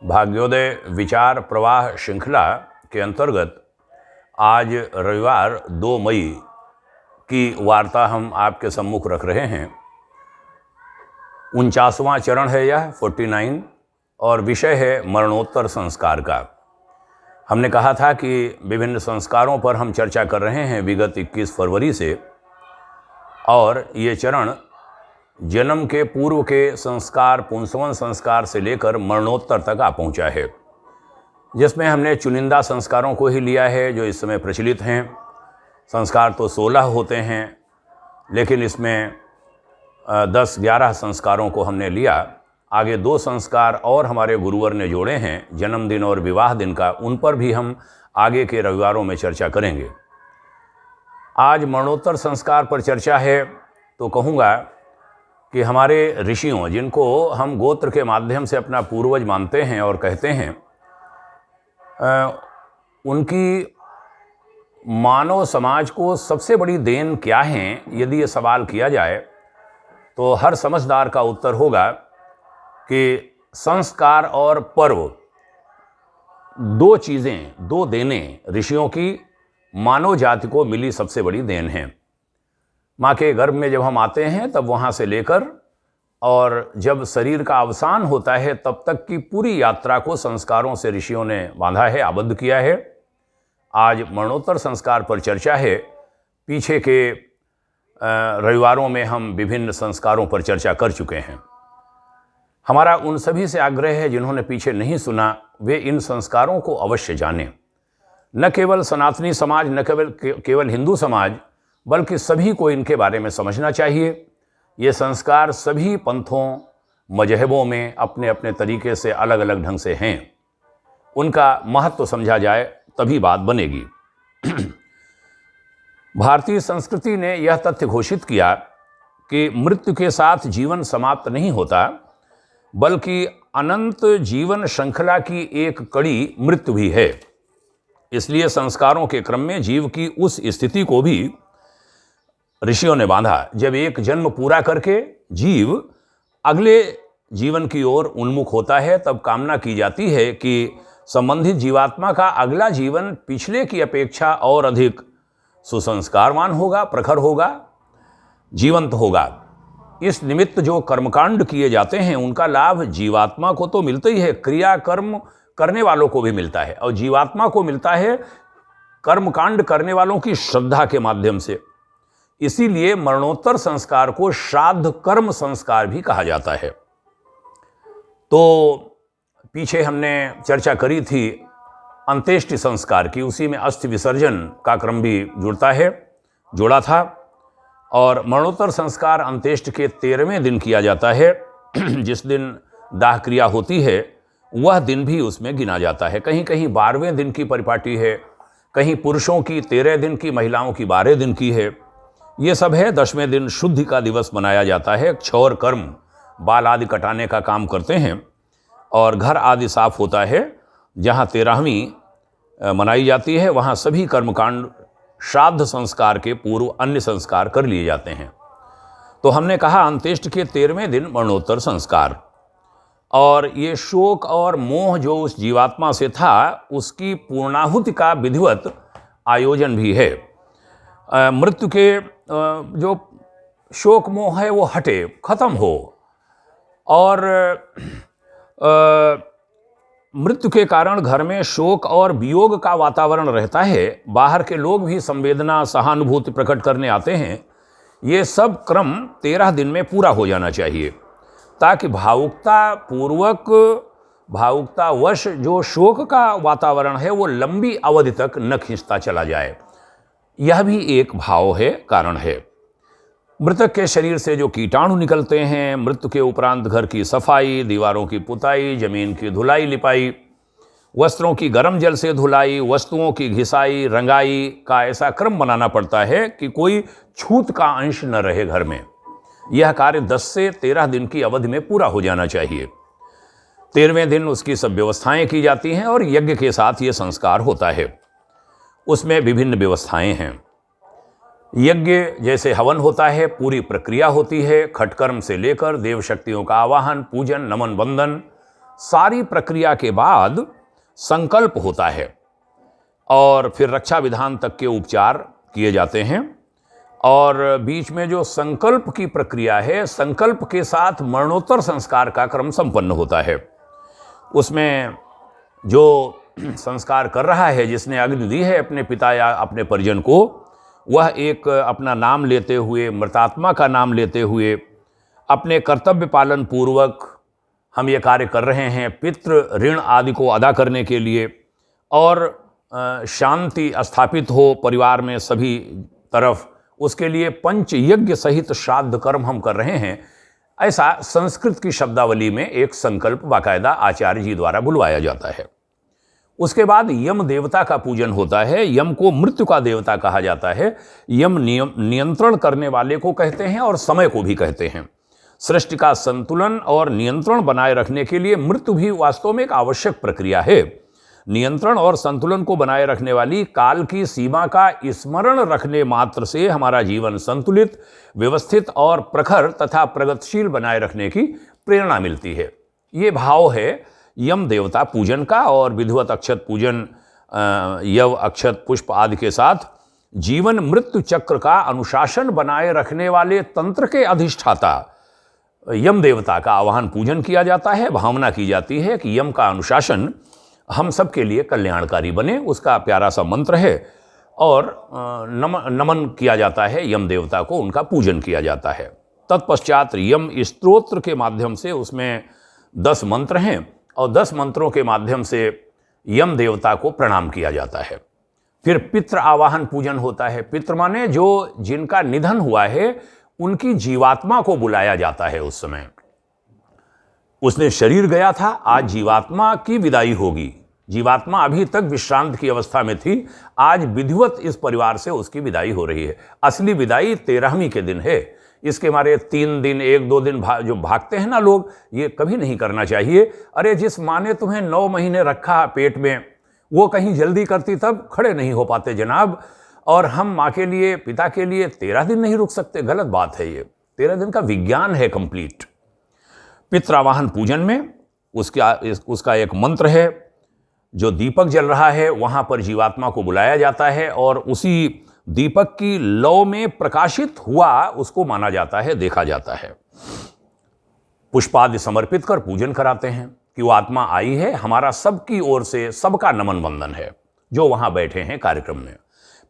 भाग्योदय विचार प्रवाह श्रृंखला के अंतर्गत आज रविवार 2 मई की वार्ता हम आपके सम्मुख रख रहे हैं। 49वां चरण है यह 49 और विषय है मरणोत्तर संस्कार का। हमने कहा था कि विभिन्न संस्कारों पर हम चर्चा कर रहे हैं विगत 21 फरवरी से, और ये चरण जन्म के पूर्व के संस्कार, पुंसवन संस्कार से लेकर मरणोत्तर तक आ पहुंचा है, जिसमें हमने चुनिंदा संस्कारों को ही लिया है जो इस समय प्रचलित हैं। संस्कार तो 16 होते हैं, लेकिन इसमें 10-11 संस्कारों को हमने लिया। आगे 2 संस्कार और हमारे गुरुवर ने जोड़े हैं, जन्मदिन और विवाह दिन का। उन पर भी हम आगे के रविवारों में चर्चा करेंगे। आज मरणोत्तर संस्कार पर चर्चा है, तो कहूँगा कि हमारे ऋषियों, जिनको हम गोत्र के माध्यम से अपना पूर्वज मानते हैं और कहते हैं, उनकी मानव समाज को सबसे बड़ी देन क्या है, यदि ये सवाल किया जाए तो हर समझदार का उत्तर होगा कि संस्कार और पर्व, 2 चीज़ें, 2 देनें ऋषियों की मानव जाति को मिली सबसे बड़ी देन है। माँ के गर्भ में जब हम आते हैं तब वहाँ से लेकर और जब शरीर का अवसान होता है तब तक की पूरी यात्रा को संस्कारों से ऋषियों ने बांधा है, आबद्ध किया है। आज मरणोत्तर संस्कार पर चर्चा है। पीछे के रविवारों में हम विभिन्न संस्कारों पर चर्चा कर चुके हैं। हमारा उन सभी से आग्रह है जिन्होंने पीछे नहीं सुना, वे इन संस्कारों को अवश्य जानें। न केवल सनातनी समाज, न केवल हिंदू समाज, बल्कि सभी को इनके बारे में समझना चाहिए। ये संस्कार सभी पंथों, मजहबों में अपने अपने तरीके से अलग अलग ढंग से हैं। उनका महत्व समझा जाए तभी बात बनेगी। भारतीय संस्कृति ने यह तथ्य घोषित किया कि मृत्यु के साथ जीवन समाप्त नहीं होता, बल्कि अनंत जीवन श्रृंखला की एक कड़ी मृत्यु भी है। इसलिए संस्कारों के क्रम में जीव की उस स्थिति को भी ऋषियों ने बांधा जब एक जन्म पूरा करके जीव अगले जीवन की ओर उन्मुख होता है। तब कामना की जाती है कि संबंधित जीवात्मा का अगला जीवन पिछले की अपेक्षा और अधिक सुसंस्कारवान होगा, प्रखर होगा, जीवंत होगा। इस निमित्त जो कर्मकांड किए जाते हैं उनका लाभ जीवात्मा को तो मिलता ही है, क्रिया कर्म करने वालों को भी मिलता है, और जीवात्मा को मिलता है कर्मकांड करने वालों की श्रद्धा के माध्यम से। इसीलिए मरणोत्तर संस्कार को श्राद्ध कर्म संस्कार भी कहा जाता है। तो पीछे हमने चर्चा करी थी अंत्येष्टि संस्कार की, उसी में अस्थि विसर्जन का क्रम भी जोड़ा था। और मरणोत्तर संस्कार अंत्येष्टि के 13वें दिन किया जाता है। जिस दिन दाह क्रिया होती है वह दिन भी उसमें गिना जाता है। कहीं कहीं 12वें दिन की परिपाटी है, कहीं पुरुषों की 13 दिन की, महिलाओं की 12 दिन की है। ये सब है। 10वें दिन शुद्धि का दिवस मनाया जाता है। क्षौर कर्म, बाल आदि कटाने का काम करते हैं और घर आदि साफ होता है। जहाँ 13वीं मनाई जाती है वहाँ सभी कर्मकांड श्राद्ध संस्कार के पूर्व अन्य संस्कार कर लिए जाते हैं। तो हमने कहा अंत्येष्टि के 13वें दिन मरणोत्तर संस्कार, और ये शोक और मोह जो उस जीवात्मा से था उसकी पूर्णाहुति का विधिवत आयोजन भी है। मृत्यु के जो शोक मोह है वो हटे, खत्म हो, और मृत्यु के कारण घर में शोक और वियोग का वातावरण रहता है। बाहर के लोग भी संवेदना, सहानुभूति प्रकट करने आते हैं। ये सब क्रम 13 दिन में पूरा हो जाना चाहिए, ताकि भावुकतावश जो शोक का वातावरण है वो लंबी अवधि तक न खींचता चला जाए। यह भी एक भाव है, कारण है। मृतक के शरीर से जो कीटाणु निकलते हैं, मृत्यु के उपरांत घर की सफाई, दीवारों की पुताई, जमीन की धुलाई लिपाई, वस्त्रों की गर्म जल से धुलाई, वस्तुओं की घिसाई रंगाई का ऐसा क्रम बनाना पड़ता है कि कोई छूत का अंश न रहे घर में। यह कार्य 10 से 13 दिन की अवधि में पूरा हो जाना चाहिए। 13वें दिन उसकी सब व्यवस्थाएं की जाती हैं और यज्ञ के साथ ये संस्कार होता है। उसमें विभिन्न व्यवस्थाएं हैं। यज्ञ जैसे हवन होता है, पूरी प्रक्रिया होती है। खटकर्म से लेकर देव शक्तियों का आवाहन, पूजन, नमन, वंदन, सारी प्रक्रिया के बाद संकल्प होता है और फिर रक्षा विधान तक के उपचार किए जाते हैं। और बीच में जो संकल्प की प्रक्रिया है, संकल्प के साथ मरणोत्तर संस्कार का क्रम संपन्न होता है। उसमें जो संस्कार कर रहा है, जिसने अग्नि दी है अपने पिता या अपने परिजन को, वह एक अपना नाम लेते हुए, मृतात्मा का नाम लेते हुए, अपने कर्तव्य पालन पूर्वक हम ये कार्य कर रहे हैं पितृ ऋण आदि को अदा करने के लिए, और शांति स्थापित हो परिवार में सभी तरफ, उसके लिए पंच यज्ञ सहित श्राद्ध कर्म हम कर रहे हैं। ऐसा संस्कृत की शब्दावली में एक संकल्प बाकायदा आचार्य जी द्वारा बुलवाया जाता है। उसके बाद यम देवता का पूजन होता है। यम को मृत्यु का देवता कहा जाता है। यम नियंत्रण करने वाले को कहते हैं और समय को भी कहते हैं। सृष्टि का संतुलन और नियंत्रण बनाए रखने के लिए मृत्यु भी वास्तव में एक आवश्यक प्रक्रिया है। नियंत्रण और संतुलन को बनाए रखने वाली काल की सीमा का स्मरण रखने मात्र से हमारा जीवन संतुलित, व्यवस्थित और प्रखर तथा प्रगतिशील बनाए रखने की प्रेरणा मिलती है। ये भाव है यम देवता पूजन का। और विधिवत अक्षत पूजन, यव अक्षत पुष्प आदि के साथ जीवन मृत्यु चक्र का अनुशासन बनाए रखने वाले तंत्र के अधिष्ठाता यम देवता का आवाहन पूजन किया जाता है। भावना की जाती है कि यम का अनुशासन हम सब के लिए कल्याणकारी बने, उसका प्यारा सा मंत्र है। और नमन किया जाता है यम देवता को, उनका पूजन किया जाता है। तत्पश्चात यम स्तोत्र के माध्यम से, उसमें 10 मंत्र हैं और 10 मंत्रों के माध्यम से यम देवता को प्रणाम किया जाता है। फिर पितृ आवाहन पूजन होता है। पितृ माने जो जिनका निधन हुआ है, उनकी जीवात्मा को बुलाया जाता है। उस समय उसने शरीर गया था, आज जीवात्मा की विदाई होगी। जीवात्मा अभी तक विश्रांत की अवस्था में थी, आज विधिवत इस परिवार से उसकी विदाई हो रही है। असली विदाई 13वीं के दिन है। इसके मारे 3 दिन 1-2 दिन जो भागते हैं ना लोग, ये कभी नहीं करना चाहिए। अरे जिस माँ ने तुम्हें 9 महीने रखा पेट में, वो कहीं जल्दी करती तब खड़े नहीं हो पाते जनाब। और हम माँ के लिए, पिता के लिए 13 दिन नहीं रुक सकते, गलत बात है ये। 13 दिन का विज्ञान है कंप्लीट। पितृआवाहन पूजन में उसका एक मंत्र है। जो दीपक जल रहा है वहाँ पर जीवात्मा को बुलाया जाता है और उसी दीपक की लौ में प्रकाशित हुआ उसको माना जाता है, देखा जाता है। पुष्पादि समर्पित कर पूजन कराते हैं कि वो आत्मा आई है। हमारा सबकी ओर से सबका नमन वंदन है जो वहाँ बैठे हैं कार्यक्रम में।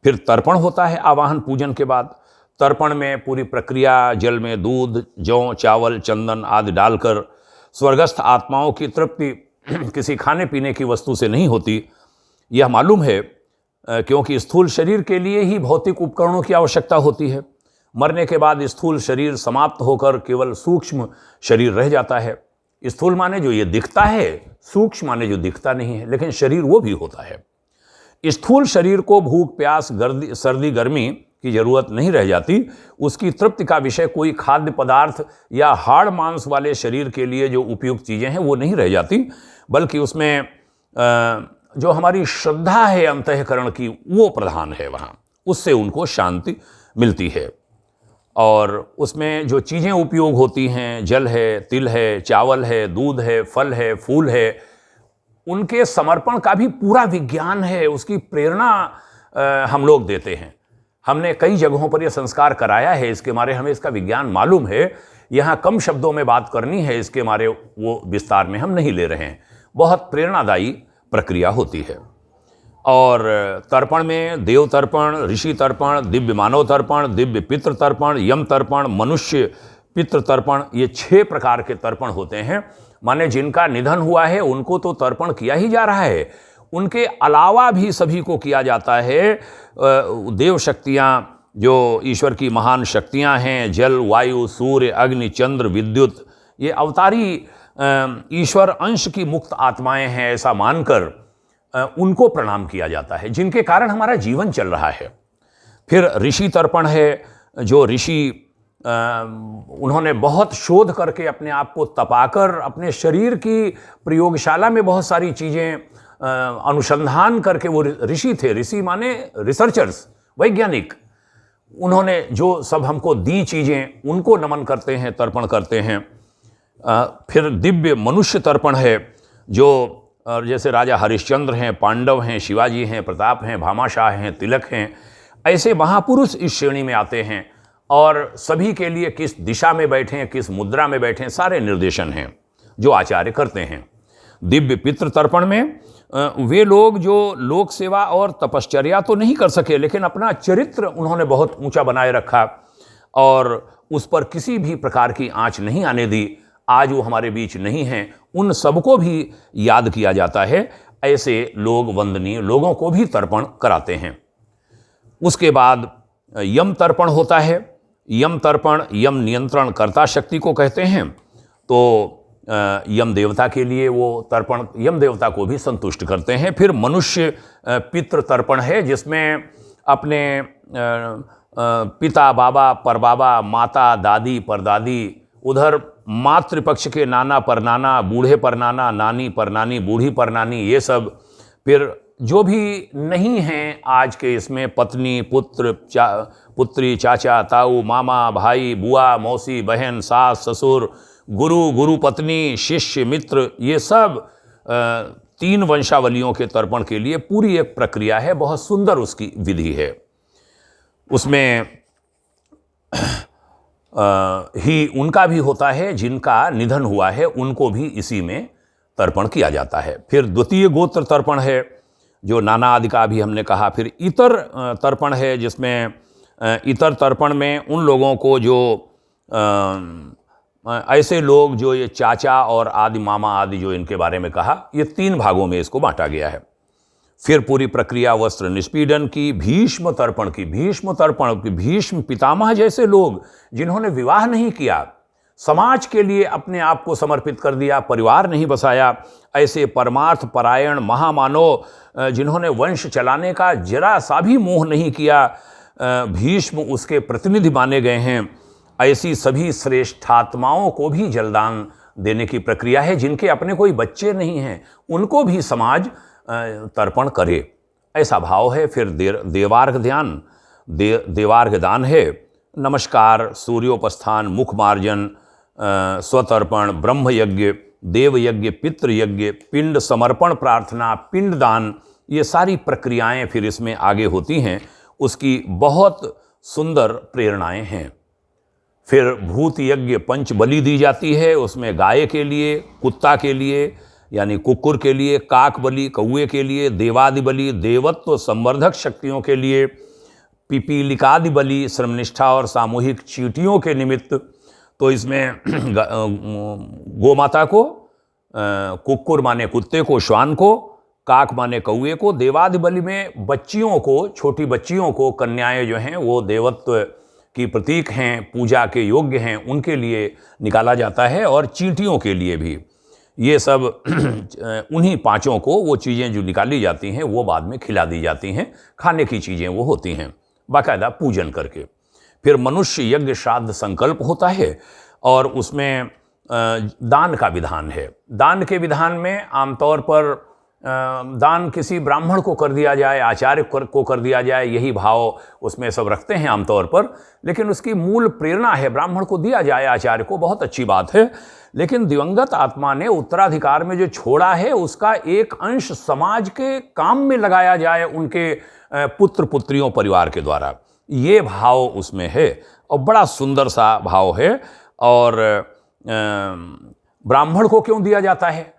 फिर तर्पण होता है आवाहन पूजन के बाद। तर्पण में पूरी प्रक्रिया, जल में दूध, जौ, चावल, चंदन आदि डालकर स्वर्गस्थ आत्माओं की तृप्ति किसी खाने पीने की वस्तु से नहीं होती। यह मालूम है क्योंकि स्थूल शरीर के लिए ही भौतिक उपकरणों की आवश्यकता होती है। मरने के बाद स्थूल शरीर समाप्त होकर केवल सूक्ष्म शरीर रह जाता है। स्थूल माने जो ये दिखता है, सूक्ष्म माने जो दिखता नहीं है, लेकिन शरीर वो भी होता है। स्थूल शरीर को भूख, प्यास, सर्दी, गर्मी की जरूरत नहीं रह जाती। उसकी तृप्ति का विषय कोई खाद्य पदार्थ या हाड़ मांस वाले शरीर के लिए जो उपयुक्त चीज़ें हैं वो नहीं रह जाती, बल्कि उसमें जो हमारी श्रद्धा है अंतःकरण की, वो प्रधान है वहाँ। उससे उनको शांति मिलती है। और उसमें जो चीज़ें उपयोग होती हैं, जल है, तिल है, चावल है, दूध है, फल है, फूल है, उनके समर्पण का भी पूरा विज्ञान है। उसकी प्रेरणा हम लोग देते हैं। हमने कई जगहों पर यह संस्कार कराया है, इसके मारे हमें इसका विज्ञान मालूम है। यहाँ कम शब्दों में बात करनी है, इसके मारे वो विस्तार में हम नहीं ले रहे हैं। बहुत प्रेरणादायी प्रक्रिया होती है। और तर्पण में देव तर्पण, ऋषि तर्पण, दिव्य मानव तर्पण, दिव्य पितृ तर्पण, यम तर्पण, मनुष्य पितृ तर्पण, ये 6 प्रकार के तर्पण होते हैं। माने जिनका निधन हुआ है उनको तो तर्पण किया ही जा रहा है, उनके अलावा भी सभी को किया जाता है। देव शक्तियाँ, जो ईश्वर की महान शक्तियाँ हैं, जल, वायु, सूर्य, अग्नि, चंद्र, विद्युत, ये अवतारी ईश्वर अंश की मुक्त आत्माएं हैं, ऐसा मानकर उनको प्रणाम किया जाता है, जिनके कारण हमारा जीवन चल रहा है। फिर ऋषि तर्पण है। जो ऋषि उन्होंने बहुत शोध करके अपने आप को तपाकर अपने शरीर की प्रयोगशाला में बहुत सारी चीज़ें अनुसंधान करके वो ऋषि थे। ऋषि माने रिसर्चर्स, वैज्ञानिक। उन्होंने जो सब हमको दी चीज़ें, उनको नमन करते हैं, तर्पण करते हैं। फिर दिव्य मनुष्य तर्पण है। जो जैसे राजा हरिश्चंद्र हैं, पांडव हैं, शिवाजी हैं, प्रताप हैं, भामाशाह हैं, तिलक हैं, ऐसे महापुरुष इस श्रेणी में आते हैं और सभी के लिए किस दिशा में बैठें, किस मुद्रा में बैठें, सारे निर्देशन हैं जो आचार्य करते हैं। दिव्य पितृ तर्पण में वे लोग जो लोक सेवा और तपश्चर्या तो नहीं कर सके, लेकिन अपना चरित्र उन्होंने बहुत ऊंचा बनाए रखा और उस पर किसी भी प्रकार की आंच नहीं आने दी। आज वो हमारे बीच नहीं हैं, उन सबको भी याद किया जाता है। ऐसे लोग, वंदनीय लोगों को भी तर्पण कराते हैं। उसके बाद यम तर्पण होता है। यम तर्पण यम नियंत्रण कर्ता शक्ति को कहते हैं। तो यम देवता के लिए वो तर्पण यम देवता को भी संतुष्ट करते हैं। फिर मनुष्य पितृ तर्पण है, जिसमें अपने पिता, बाबा, परबाबा, माता, दादी, परदादी, उधर मातृपक्ष के नाना परनाना, बूढ़े परनाना, नानी परनानी, बूढ़ी परनानी, ये सब। फिर जो भी नहीं हैं आज के इसमें पत्नी, पुत्र, पुत्री, चाचा, ताऊ, मामा, भाई, बुआ, मौसी, बहन, सास, ससुर, गुरु, गुरु पत्नी, शिष्य, मित्र, ये सब 3 वंशावलियों के तर्पण के लिए पूरी एक प्रक्रिया है। बहुत सुंदर उसकी विधि है। उसमें ही उनका भी होता है, जिनका निधन हुआ है उनको भी इसी में तर्पण किया जाता है। फिर द्वितीय गोत्र तर्पण है, जो नाना आदि का भी हमने कहा। फिर इतर तर्पण है, जिसमें इतर तर्पण में उन लोगों को जो ऐसे लोग जो ये चाचा और आदि, मामा आदि, जो इनके बारे में कहा, ये 3 भागों में इसको बांटा गया है। फिर पूरी प्रक्रिया वस्त्र निष्पीडन की, भीष्म तर्पण की। भीष्म तर्पण की, भीष्म पितामह जैसे लोग जिन्होंने विवाह नहीं किया, समाज के लिए अपने आप को समर्पित कर दिया, परिवार नहीं बसाया, ऐसे परमार्थ परायण महामानव जिन्होंने वंश चलाने का जरा सा भी मोह नहीं किया, भीष्म उसके प्रतिनिधि माने गए हैं। ऐसी सभी श्रेष्ठात्माओं को भी जलदान देने की प्रक्रिया है। जिनके अपने कोई बच्चे नहीं हैं उनको भी समाज तर्पण करे, ऐसा भाव है। फिर देवार्घ ध्यान, देवार्घ दान है। नमस्कार, सूर्योपस्थान, मुख मार्जन, स्वतर्पण, ब्रह्म यज्ञ, देव यज्ञ, पितृ यज्ञ, पिंड समर्पण प्रार्थना, पिंड दान, ये सारी प्रक्रियाएं फिर इसमें आगे होती हैं। उसकी बहुत सुंदर प्रेरणाएं हैं। फिर भूत यज्ञ, पंच बलि दी जाती है। उसमें गाय के लिए, कुत्ता के लिए यानी कुक्कुर के लिए, काक बलि, कौए के लिए, देवादि बलि, देवत्व संवर्धक शक्तियों के लिए, पिपीलिकादि बलि, श्रमनिष्ठा और सामूहिक चींटियों के निमित्त। तो इसमें गौ माता को, कुक्कुर माने कुत्ते को, श्वान को, काक माने कौए को, देवादि बलि में बच्चियों को, छोटी बच्चियों को, कन्याएं जो हैं वो देवत्व की प्रतीक हैं, पूजा के योग्य हैं, उनके लिए निकाला जाता है। और चींटियों के लिए भी। ये सब उन्हीं 5 को वो चीज़ें जो निकाली जाती हैं वो बाद में खिला दी जाती हैं। खाने की चीज़ें वो होती हैं, बाकायदा पूजन करके। फिर मनुष्य यज्ञ श्राद्ध संकल्प होता है और उसमें दान का विधान है। दान के विधान में आमतौर पर दान किसी ब्राह्मण को कर दिया जाए, आचार्य को कर दिया जाए, यही भाव उसमें सब रखते हैं आमतौर पर। लेकिन उसकी मूल प्रेरणा है ब्राह्मण को दिया जाए, आचार्य को, बहुत अच्छी बात है। लेकिन दिवंगत आत्मा ने उत्तराधिकार में जो छोड़ा है उसका एक अंश समाज के काम में लगाया जाए, उनके पुत्र पुत्रियों परिवार के द्वारा, ये भाव उसमें है और बड़ा सुंदर सा भाव है। और ब्राह्मण को क्यों दिया जाता है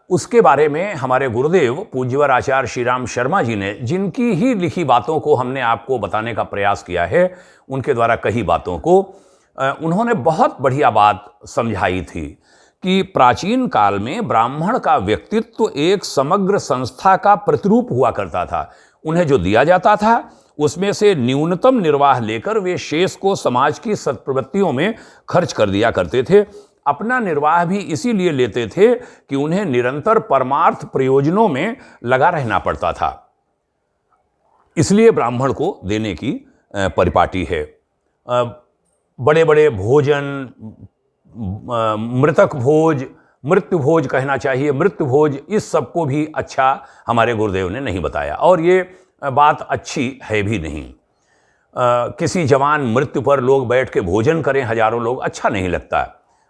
उसके बारे में हमारे गुरुदेव पूज्यवर आचार्य श्री राम शर्मा जी ने, जिनकी ही लिखी बातों को हमने आपको बताने का प्रयास किया है, उनके द्वारा कही बातों को उन्होंने बहुत बढ़िया बात समझाई थी कि प्राचीन काल में ब्राह्मण का व्यक्तित्व एक समग्र संस्था का प्रतिरूप हुआ करता था। उन्हें जो दिया जाता था उसमें से न्यूनतम निर्वाह लेकर वे शेष को समाज की सत्प्रवृत्तियों में खर्च कर दिया करते थे। अपना निर्वाह भी इसीलिए लेते थे कि उन्हें निरंतर परमार्थ प्रयोजनों में लगा रहना पड़ता था। इसलिए ब्राह्मण को देने की परिपाटी है। बड़े बड़े भोजन, मृतक भोज, मृत्यु भोज कहना चाहिए, मृत्यु भोज, इस सब को भी अच्छा हमारे गुरुदेव ने नहीं बताया और ये बात अच्छी है भी नहीं। किसी जवान मृत्यु पर लोग बैठ के भोजन करें, हजारों लोग, अच्छा नहीं लगता।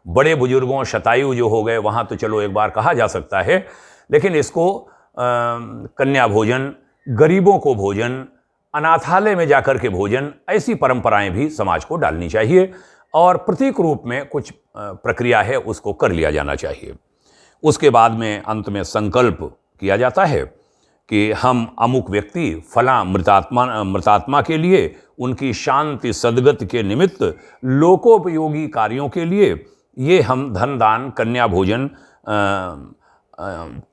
बड़े बुजुर्गों, शतायु जो हो गए, वहाँ तो चलो एक बार कहा जा सकता है, लेकिन इसको कन्या भोजन, गरीबों को भोजन, अनाथालय में जाकर के भोजन, ऐसी परंपराएं भी समाज को डालनी चाहिए और प्रतीक रूप में कुछ प्रक्रिया है उसको कर लिया जाना चाहिए। उसके बाद में अंत में संकल्प किया जाता है कि हम अमुक व्यक्ति फला मृतात्मा के लिए, उनकी शांति सद्गति के निमित्त, लोकोपयोगी कार्यों के लिए ये हम धन दान, कन्या भोजन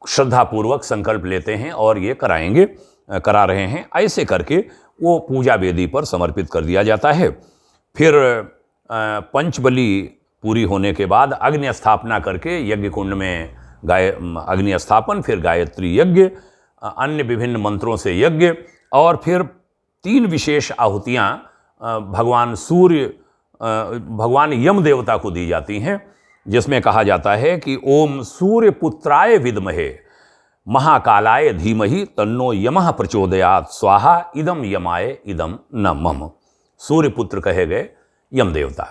श्रद्धापूर्वक संकल्प लेते हैं और ये करा रहे हैं। ऐसे करके वो पूजा वेदी पर समर्पित कर दिया जाता है। फिर पंचबली पूरी होने के बाद अग्नि स्थापना करके यज्ञ कुंड में अग्नि स्थापन, फिर गायत्री यज्ञ, अन्य विभिन्न मंत्रों से यज्ञ, और फिर 3 विशेष आहुतियाँ भगवान यम देवता को दी जाती हैं, जिसमें कहा जाता है कि ओम सूर्य पुत्राय विद्महे महाकालाय धीमहि तन्नो यमः प्रचोदयात् स्वाहा इदम यमाय इदम न मम। सूर्य पुत्र कहे गए यम देवता,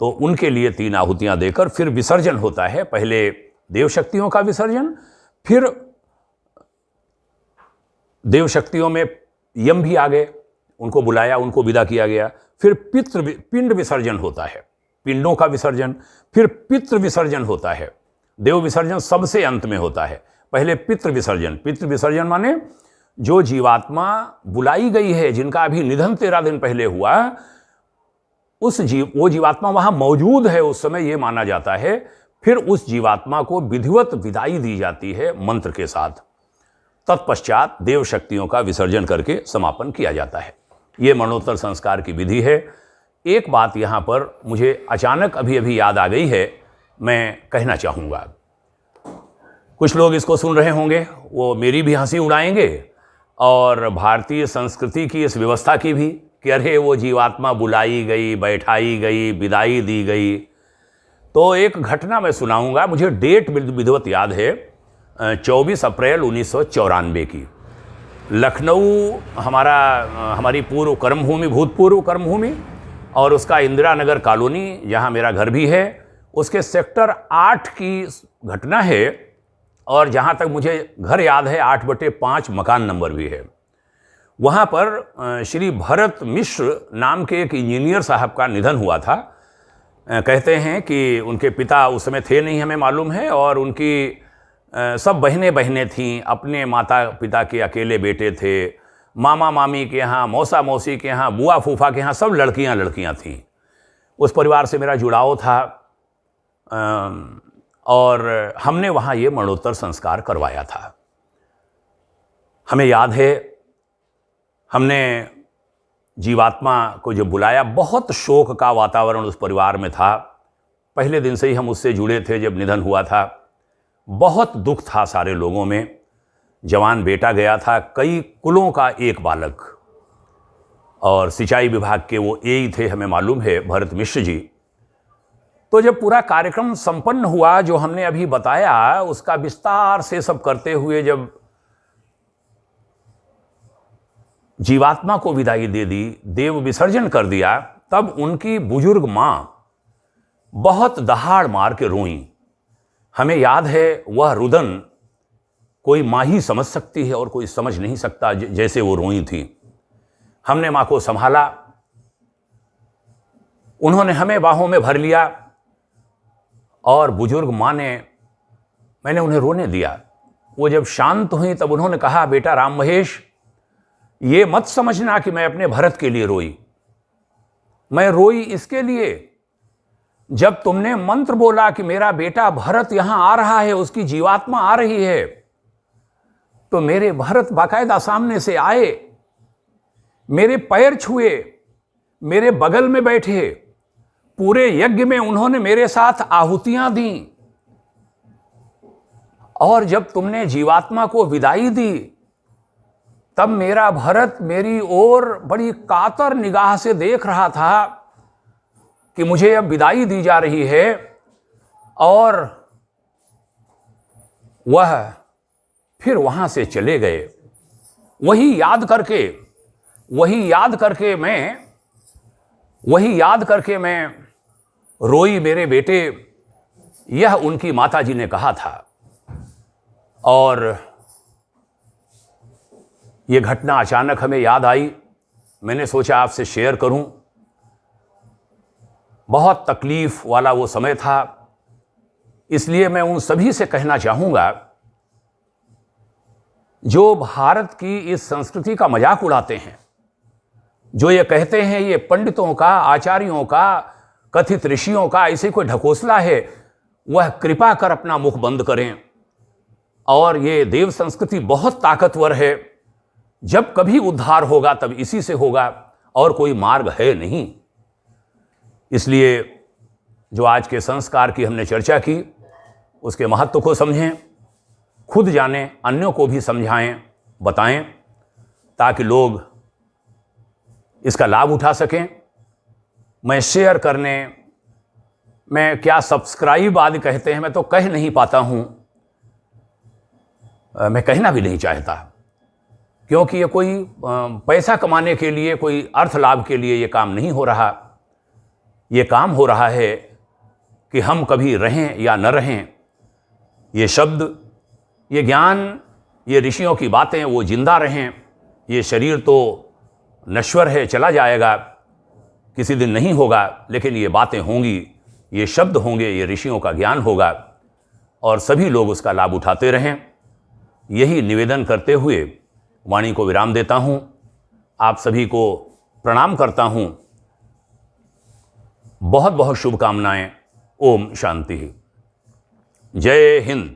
तो उनके लिए 3 आहुतियाँ देकर फिर विसर्जन होता है। पहले देवशक्तियों का विसर्जन, फिर देवशक्तियों में यम भी आ गए, उनको बुलाया, उनको विदा किया गया। फिर पिंड विसर्जन होता है, पिंडों का विसर्जन, फिर पितृ विसर्जन होता है। देव विसर्जन सबसे अंत में होता है। पहले पितृ विसर्जन माने जो जीवात्मा बुलाई गई है, जिनका अभी निधन 13 दिन पहले हुआ, वो जीवात्मा वहां मौजूद है उस समय, ये माना जाता है। फिर उस जीवात्मा को विधिवत विदाई दी जाती है मंत्र के साथ। तत्पश्चात देव शक्तियों का विसर्जन करके समापन किया जाता है। ये मरणोत्तर संस्कार की विधि है। एक बात यहाँ पर मुझे अचानक अभी याद आ गई है, मैं कहना चाहूँगा। कुछ लोग इसको सुन रहे होंगे, वो मेरी भी हंसी उड़ाएंगे और भारतीय संस्कृति की इस व्यवस्था की भी, कि अरे वो जीवात्मा बुलाई गई, बैठाई गई, विदाई दी गई। तो एक घटना मैं सुनाऊंगा, मुझे डेट विधिवत याद है, 24 अप्रैल 1994 की। लखनऊ हमारी भूतपूर्व कर्मभूमि, और उसका इंदिरा नगर कॉलोनी जहाँ मेरा घर भी है, उसके सेक्टर 8 की घटना है। और जहाँ तक मुझे घर याद है 8/5 मकान नंबर भी है। वहाँ पर श्री भरत मिश्र नाम के एक इंजीनियर साहब का निधन हुआ था। कहते हैं कि उनके पिता उस समय थे नहीं, हमें मालूम है, और उनकी सब बहनें थीं, अपने माता पिता के अकेले बेटे थे, मामा मामी के यहाँ, मौसा मौसी के यहाँ, बुआ फूफा के यहाँ सब लड़कियाँ थीं। उस परिवार से मेरा जुड़ाव था और हमने वहाँ ये मरणोत्तर संस्कार करवाया था। हमें याद है, हमने जीवात्मा को जब बुलाया, बहुत शोक का वातावरण उस परिवार में था। पहले दिन से ही हम उससे जुड़े थे जब निधन हुआ था। बहुत दुख था सारे लोगों में। जवान बेटा गया था, कई कुलों का एक बालक, और सिंचाई विभाग के वो एई थे, हमें मालूम है, भरत मिश्र जी। तो जब पूरा कार्यक्रम संपन्न हुआ, जो हमने अभी बताया, उसका विस्तार से सब करते हुए जब जीवात्मा को विदाई दे दी, देव विसर्जन कर दिया, तब उनकी बुजुर्ग माँ बहुत दहाड़ मार के रोईं। हमें याद है, वह रुदन कोई माँ ही समझ सकती है और कोई समझ नहीं सकता, जैसे वो रोई थी। हमने माँ को संभाला, उन्होंने हमें बाहों में भर लिया, और बुजुर्ग माँ मैंने उन्हें रोने दिया। वो जब शांत हुई तब उन्होंने कहा, बेटा राम महेश, ये मत समझना कि मैं अपने भरत के लिए रोई। मैं रोई इसके लिए, जब तुमने मंत्र बोला कि मेरा बेटा भरत यहां आ रहा है, उसकी जीवात्मा आ रही है, तो मेरे भरत बाकायदा सामने से आए, मेरे पैर छुए, मेरे बगल में बैठे, पूरे यज्ञ में उन्होंने मेरे साथ आहुतियां दी, और जब तुमने जीवात्मा को विदाई दी, तब मेरा भरत मेरी ओर बड़ी कातर निगाह से देख रहा था कि मुझे अब विदाई दी जा रही है, और वह फिर वहां से चले गए। वही याद करके मैं रोई मेरे बेटे यह उनकी माता जी ने कहा था और यह घटना अचानक हमें याद आई। मैंने सोचा आपसे शेयर करूं। बहुत तकलीफ वाला वो समय था, इसलिए मैं उन सभी से कहना चाहूंगा जो भारत की इस संस्कृति का मजाक उड़ाते हैं, जो ये कहते हैं ये पंडितों का, आचार्यों का, कथित ऋषियों का ऐसे कोई ढकोसला है, वह कृपा कर अपना मुख बंद करें। और ये देव संस्कृति बहुत ताकतवर है, जब कभी उद्धार होगा तब इसी से होगा और कोई मार्ग है नहीं। इसलिए जो आज के संस्कार की हमने चर्चा की, उसके महत्व को समझें, खुद जानें, अन्यों को भी समझाएं, बताएं, ताकि लोग इसका लाभ उठा सकें। मैं शेयर करने, मैं क्या सब्सक्राइब आदि कहते हैं, मैं तो कह नहीं पाता हूं, मैं कहना भी नहीं चाहता, क्योंकि ये कोई पैसा कमाने के लिए, कोई अर्थ लाभ के लिए ये काम नहीं हो रहा। ये काम हो रहा है कि हम कभी रहें या न रहें, ये शब्द, ये ज्ञान, ये ऋषियों की बातें वो जिंदा रहें। ये शरीर तो नश्वर है, चला जाएगा, किसी दिन नहीं होगा, लेकिन ये बातें होंगी, ये शब्द होंगे, ये ऋषियों का ज्ञान होगा और सभी लोग उसका लाभ उठाते रहें। यही निवेदन करते हुए वाणी को विराम देता हूँ। आप सभी को प्रणाम करता हूँ। बहुत बहुत शुभकामनाएं। ओम शांति। जय हिंद।